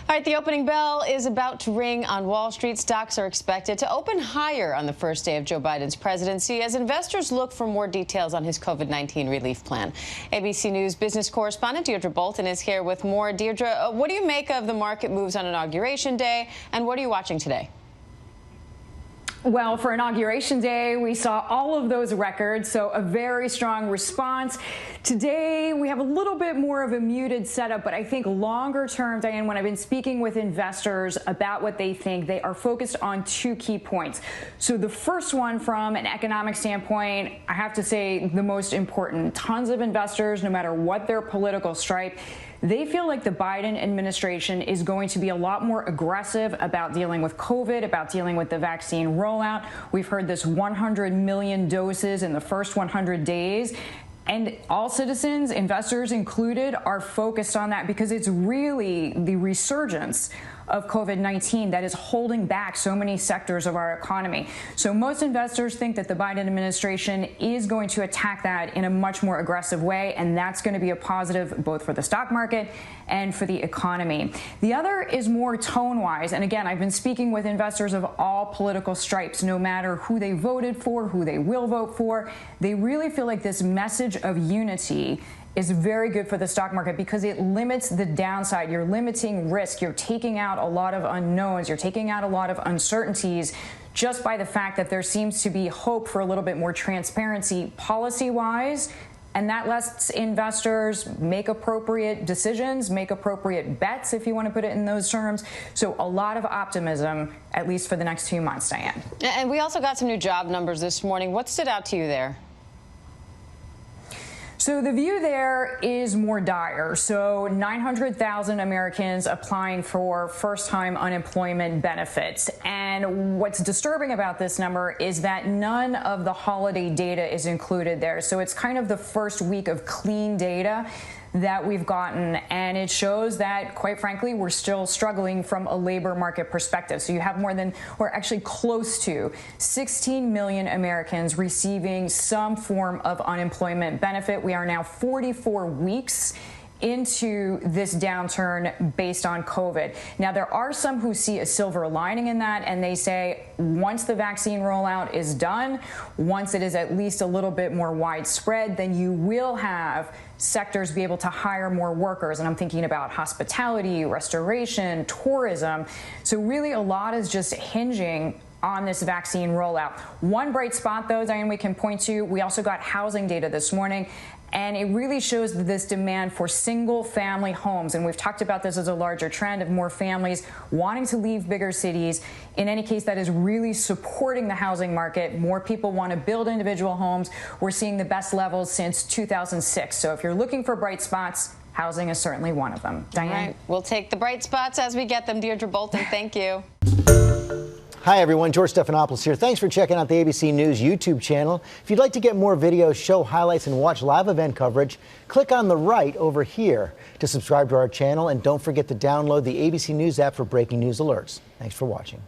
All right, the opening bell is about to ring on Wall Street. Stocks are expected to open higher on the first day of Joe Biden's presidency as investors look for more details on his COVID-19 relief plan. ABC News business correspondent Deirdre Bolton is here with more. Deirdre, what do you make of the market moves on Inauguration Day, and what are you watching today? Well, for Inauguration Day, we saw all of those records, so a very strong response. Today, we have a little bit more of a muted setup, but I think longer term, Diane, when I've been speaking with investors about what they think, they are focused on two key points. So the first one, from an economic standpoint, I have to say the most important. Tons of investors, no matter what their political stripe, they feel like the Biden administration is going to be a lot more aggressive about dealing with COVID, about dealing with the vaccine rollout. We've heard this 100 million doses in the first 100 days. And all citizens, investors included, are focused on that because it's really the resurgence of COVID-19 that is holding back so many sectors of our economy. So most investors think that the Biden administration is going to attack that in a much more aggressive way, and that's going to be a positive both for the stock market and for the economy. The other is more tone-wise, and again, I've been speaking with investors of all political stripes, no matter who they voted for, who they will vote for. They really feel like this message of unity is very good for the stock market because it limits the downside. You're limiting risk. You're taking out a lot of unknowns. You're taking out a lot of uncertainties just by the fact that there seems to be hope for a little bit more transparency policy-wise. And that lets investors make appropriate decisions, make appropriate bets, if you want to put it in those terms. So a lot of optimism, at least for the next few months, Diane. And we also got some new job numbers this morning. What stood out to you there? So the view there is more dire. So 900,000 Americans applying for first-time unemployment benefits. And what's disturbing about this number is that none of the holiday data is included there. So it's kind of the first week of clean data that we've gotten, and it shows that, quite frankly, we're still struggling from a labor market perspective. So you have more than, or actually close to, 16 million Americans receiving some form of unemployment benefit. We are now 44 weeks into this downturn based on COVID. Now, there are some who see a silver lining in that, and they say once the vaccine rollout is done, once it is at least a little bit more widespread, then you will have sectors be able to hire more workers. And I'm thinking about hospitality, restoration, tourism. So really a lot is just hinging on this vaccine rollout. One bright spot, though, Diane, we can point to, we also got housing data this morning, and it really shows this demand for single-family homes. And we've talked about this as a larger trend of more families wanting to leave bigger cities. In any case, that is really supporting the housing market. More people want to build individual homes. We're seeing the best levels since 2006. So if you're looking for bright spots, housing is certainly one of them. Diane? All right. We'll take the bright spots as we get them. Deirdre Bolton, thank you. Hi, everyone. George Stephanopoulos here. Thanks for checking out the ABC News YouTube channel. If you'd like to get more videos, show highlights, and watch live event coverage, click on the right over here to subscribe to our channel. And don't forget to download the ABC News app for breaking news alerts. Thanks for watching.